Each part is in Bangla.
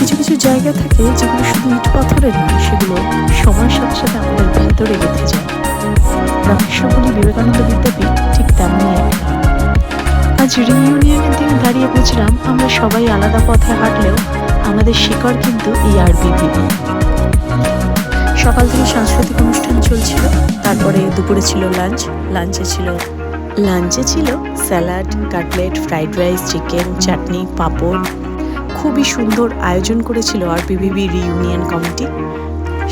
কিছু কিছু জায়গা থাকে যেগুলো শুধু ইট পাথরের নয়, সেগুলো সময়ের সাথে সাথে আমাদের ভেতরে গেঁথে যায়। রহস্যময়ী বিবেকানন্দ বিদ্যাপীঠ ঠিক তেমনি একটা। আজ রিইউনিয়নের দিন দাঁড়িয়ে বুঝলাম আমরা সবাই আলাদা পথে হাঁটলেও আমাদের শিকড় কিন্তু এই আরবিভিবি। সকাল থেকে সাংস্কৃতিক অনুষ্ঠান চলছিল, তারপরে দুপুরে ছিল লাঞ্চে ছিল salad, cutlet, fried rice, chicken, চাটনি, পাঁপড়। খুবই সুন্দর আয়োজন করেছিল আরবিভিবি রিইউনিয়ন কমিটি।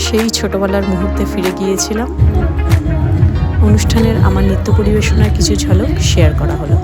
সেই ছোটবেলার মুহূর্তে ফিরে গিয়েছিলাম। অনুষ্ঠানের আমার নৃত্য পরিবেশনার কিছু ঝলক শেয়ার করা হলো।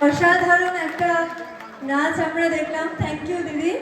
অসাধারণ একটা নাচ আমরা দেখলাম। Thank you